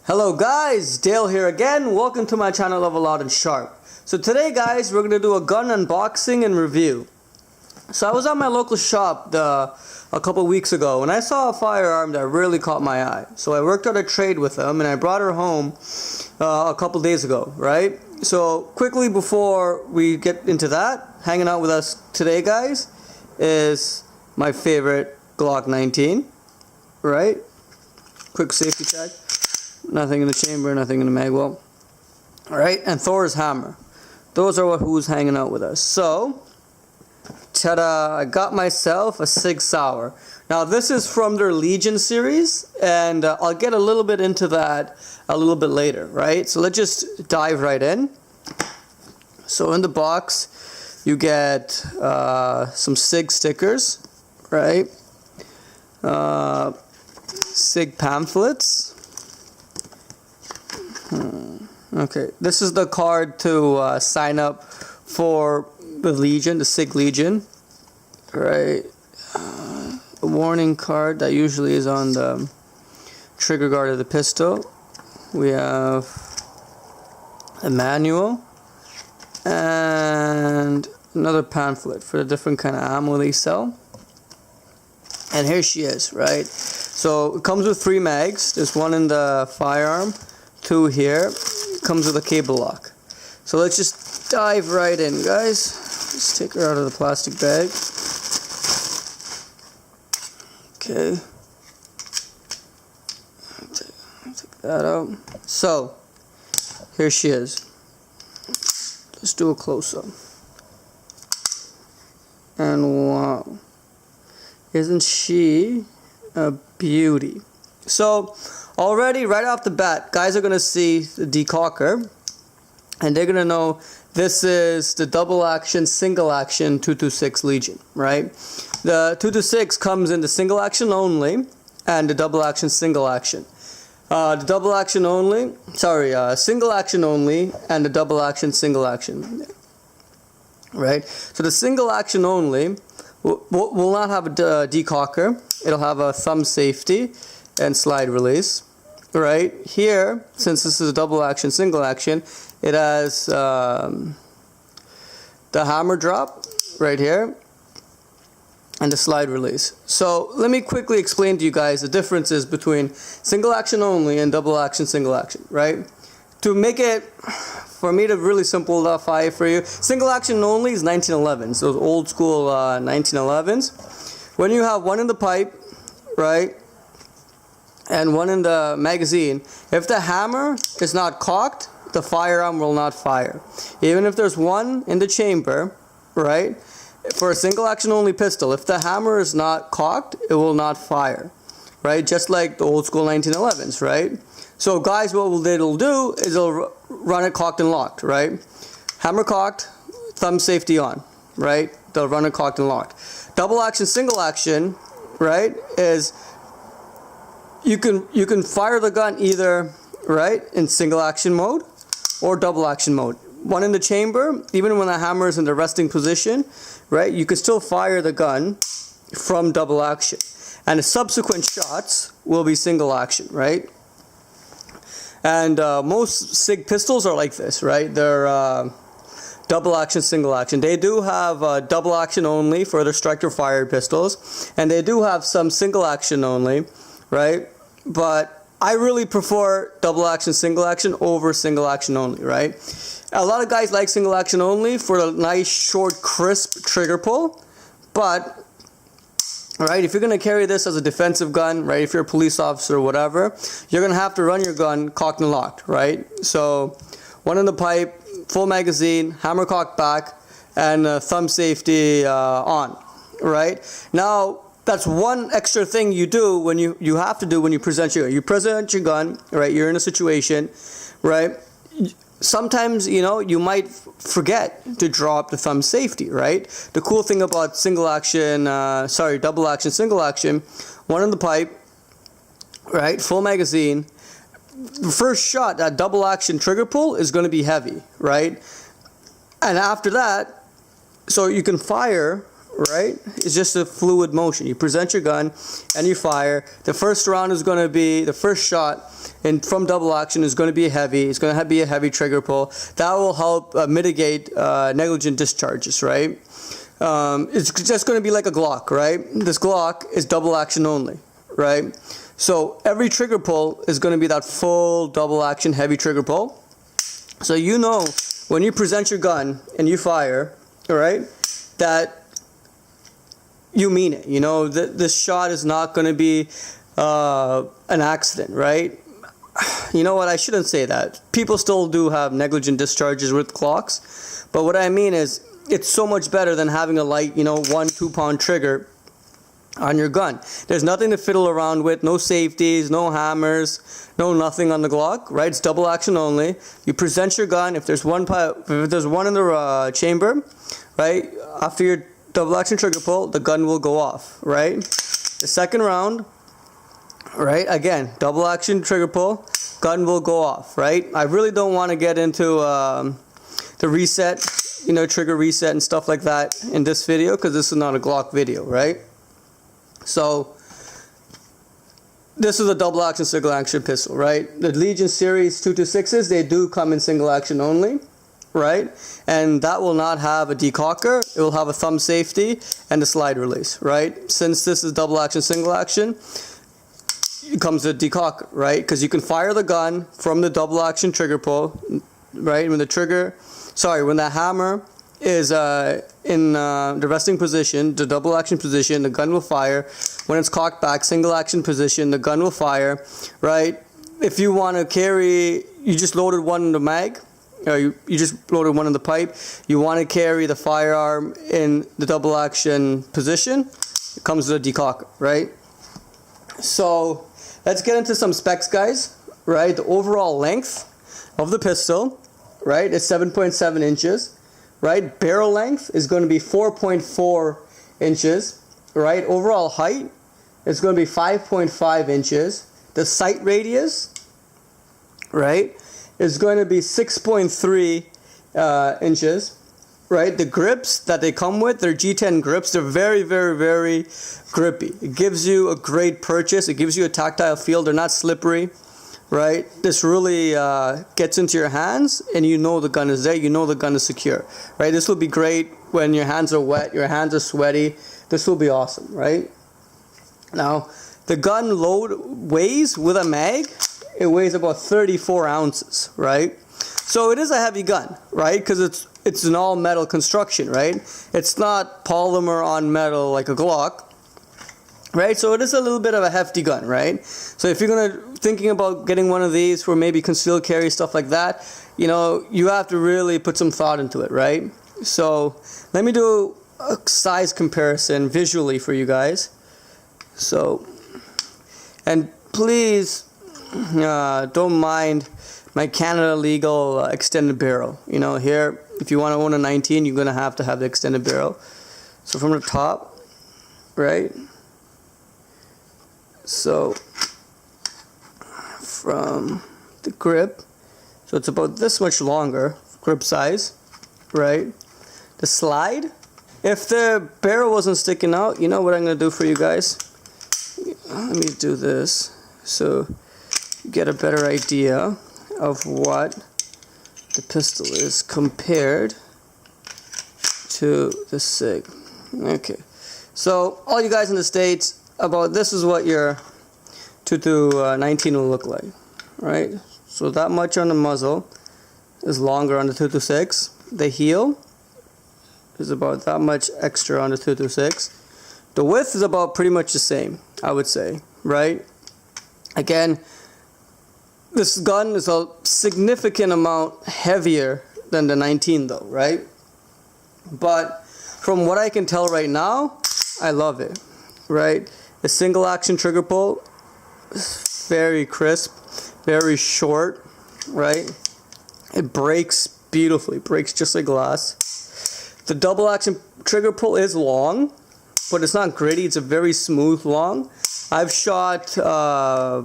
Hello guys, Dale here again. Welcome to my channel of Loud and Sharp. So today guys, we're going to do a gun unboxing and review. So I was at my local shop a couple weeks ago and I saw a firearm that really caught my eye. So I worked out a trade with them and I brought her home a couple days ago, right? So quickly before we get into that, hanging out with us today guys is my favorite Glock 19, right? Quick safety check. Nothing in the chamber, nothing in the magwell. Alright, and Thor's hammer. Those are who's hanging out with us. So, ta-da, I got myself a Sig Sauer. Now this is from their Legion series, and I'll get a little bit into that a little bit later, right? So let's just dive right in. So in the box, you get some Sig stickers, right? Sig pamphlets. Okay, this is the card to sign up for the Legion, the Sig Legion, right? A warning card that usually is on the trigger guard of the pistol. We have a manual and another pamphlet for the different kind of ammo they sell. And here she is, right? So it comes with 3 mags. There's one in the firearm, 2 here. Comes with a cable lock. So let's just dive right in, guys. Just take her out of the plastic bag. Okay. Take that out. So, here she is. Let's do a close-up. And wow. Isn't she a beauty? So, already, right off the bat, guys are going to see the decocker, and they're going to know this is the double action, single action 226 Legion, right? The 226 comes in the single action only, and the double action, single action. The double action only, single action only, and the double action, single action, right? So the single action only will not have a decocker. It'll have a thumb safety and slide release. Right here, since this is a double action, single action, it has the hammer drop right here and the slide release. So let me quickly explain to you guys the differences between single action only and double action, single action, right? To make it, for me to really simplify it for you, single action only is 1911s, those old school 1911s. When you have one in the pipe, right, and one in the magazine, if the hammer is not cocked, the firearm will not fire. Even if there's one in the chamber, right, for a single action only pistol, if the hammer is not cocked, it will not fire, right? Just like the old school 1911s, right? So guys, what it'll do is it'll run it cocked and locked, right? Hammer cocked, thumb safety on, right? They'll run it cocked and locked. Double action, single action, right, is you can fire the gun either, right, in single action mode or double action mode. One in the chamber, even when the hammer is in the resting position, right, you can still fire the gun from double action. And the subsequent shots will be single action, right? And most SIG pistols are like this, right? They're double action, single action. They do have double action only for their striker fired pistols, and they do have some single action only, right? But I really prefer double action, single action over single action only, right? A lot of guys like single action only for a nice, short, crisp trigger pull. But, right, if you're going to carry this as a defensive gun, right, if you're a police officer or whatever, you're going to have to run your gun cocked and locked, right? So, one in the pipe, full magazine, hammer cocked back, and thumb safety on, right? Now, that's one extra thing you do when you have to do when you present your gun. You present your gun, right? You're in a situation, right? Sometimes, you know, you might forget to drop the thumb safety, right? The cool thing about double action, single action, one in the pipe, right? Full magazine. The first shot, that double action trigger pull is going to be heavy, right? And after that, so you can fire, right? It's just a fluid motion. You present your gun and you fire. The first round is going to be, the first shot and from double action is going to be heavy. It's going to be a heavy trigger pull. That will help mitigate negligent discharges, right? It's just going to be like a Glock, right? This Glock is double action only, right? So every trigger pull is going to be that full double action heavy trigger pull. So you know when you present your gun and you fire, all right, that you mean it. You know, this shot is not going to be an accident, right? You know what, I shouldn't say that. People still do have negligent discharges with Glocks, but what I mean is it's so much better than having a light, you know, 1-2 pound trigger on your gun. There's nothing to fiddle around with, no safeties, no hammers, no nothing on the Glock, right? It's double action only. You present your gun. If there's one in the chamber, right, after your double action trigger pull, the gun will go off, right? The second round, right, again, double action trigger pull, gun will go off, right? I really don't want to get into the reset, you know, trigger reset and stuff like that in this video, because this is not a Glock video, right? So this is a double action single action pistol, right? The Legion series 226s, they do come in single action only, right? And that will not have a decocker. It will have a thumb safety and a slide release, right? Since this is double action single action, it comes with a decocker, right? Because you can fire the gun from the double action trigger pull, right? When the hammer is in the resting position, the double action position, the gun will fire. When it's cocked back, single action position, the gun will fire, right? If you want to carry, you just loaded one in the mag, or you just loaded one in the pipe, you want to carry the firearm in the double action position, it comes with a decocker, right? So let's get into some specs, guys, right? The overall length of the pistol, right, is 7.7 inches. Right, barrel length is going to be 4.4 inches, right? Overall height is going to be 5.5 inches. The sight radius, right, is going to be 6.3 inches, right? The grips that they come with, they're G10 grips. They're very, very, very grippy. It gives you a great purchase. It gives you a tactile feel. They're not slippery. Right, this really gets into your hands and you know the gun is there, you know the gun is secure, right? This will be great when your hands are wet, your hands are sweaty. This will be awesome, right? Now, the gun weighs with a mag, it weighs about 34 ounces, right? So it is a heavy gun, right? Because it's an all metal construction, right? It's not polymer on metal like a Glock. Right, so it is a little bit of a hefty gun, right? So if you're thinking about getting one of these for maybe concealed carry, stuff like that, you know, you have to really put some thought into it, right? So let me do a size comparison visually for you guys. So, and please don't mind my Canada legal extended barrel. You know, here, if you want to own a 19, you're going to have the extended barrel. So from the top, right? So from the grip, so it's about this much longer, grip size, right? The slide, if the barrel wasn't sticking out, you know what I'm going to do for you guys? Let me do this so you get a better idea of what the pistol is compared to the Sig. Okay, so all you guys in the States, about this is what your 2-19 will look like, right? So that much on the muzzle is longer on the 226. The heel is about that much extra on the 226. The width is about pretty much the same, I would say, right? Again, this gun is a significant amount heavier than the 19 though, right? But from what I can tell right now, I love it, right? The single action trigger pull is very crisp, very short, right? It breaks beautifully, breaks just like glass. The double action trigger pull is long, but it's not gritty, it's a very smooth long. I've shot a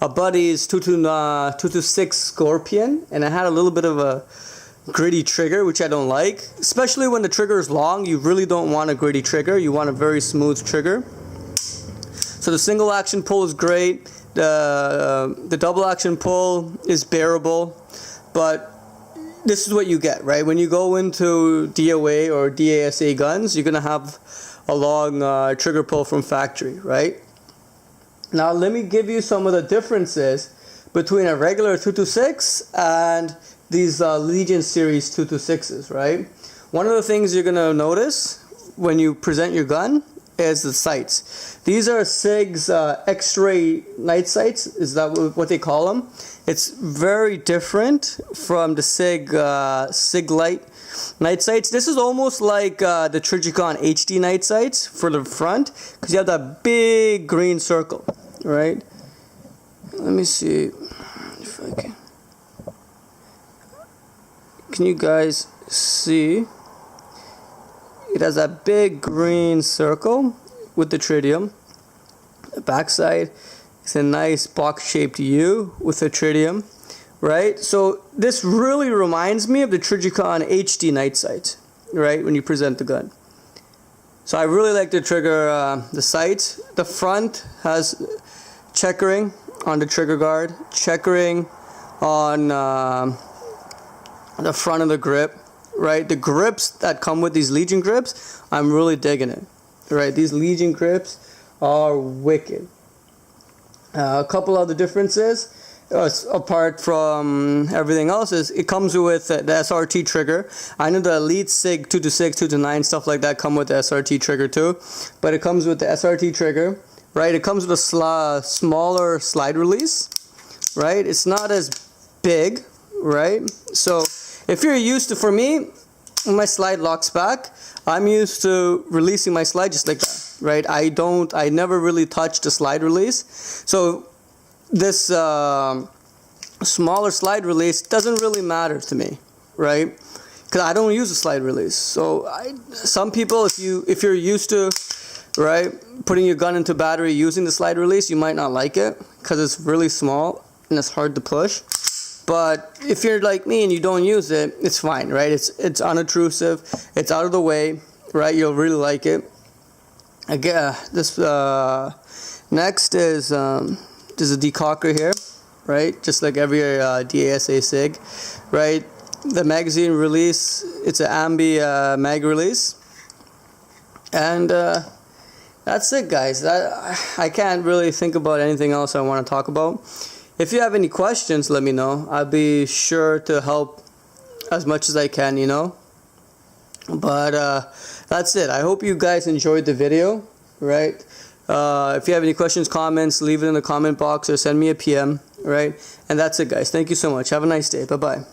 buddy's 226 Scorpion, and I had a little bit of a gritty trigger, which I don't like. Especially when the trigger is long, you really don't want a gritty trigger. You want a very smooth trigger. So the single action pull is great. The double action pull is bearable, but this is what you get, right? When you go into DOA or DASA guns, you're gonna have a long trigger pull from factory, right? Now let me give you some of the differences between a regular 226 and these Legion series 226s, right? One of the things you're gonna notice when you present your gun is the sights. These are Sig's X-ray night sights, is that what they call them? It's very different from the Sig Light night sights. This is almost like the Trijicon HD night sights for the front, because you have that big green circle, right? Let me see if I can. Can you guys see? It has a big green circle with the tritium. The backside is a nice box-shaped U with the tritium, right? So this really reminds me of the Trijicon HD night sights, right? When you present the gun. So I really like the trigger, the sights. The front has checkering on the trigger guard, checkering on the front of the grip. Right, the grips that come with these Legion grips, I'm really digging it. Right, these Legion grips are wicked. A couple other differences, apart from everything else, is it comes with the SRT trigger. I know the Elite Sig 226, 229, stuff like that come with the SRT trigger too, but it comes with the SRT trigger. Right, it comes with a smaller slide release. Right, it's not as big. Right, so if you're used to, for me, when my slide locks back, I'm used to releasing my slide just like that, right? I never really touch the slide release. So this smaller slide release doesn't really matter to me, right? Because I don't use a slide release. So some people, if you're used to, right, putting your gun into battery using the slide release, you might not like it because it's really small and it's hard to push. But if you're like me and you don't use it, it's fine, right? It's unobtrusive, it's out of the way, right? You'll really like it. Again, this next is there's a decocker here, right? Just like every DASA SIG, right? The magazine release, it's an ambi mag release, and that's it, guys. I can't really think about anything else I want to talk about. If you have any questions, let me know. I'll be sure to help as much as I can, you know. But that's it. I hope you guys enjoyed the video, right? If you have any questions, comments, leave it in the comment box or send me a PM, right? And that's it, guys. Thank you so much. Have a nice day. Bye-bye.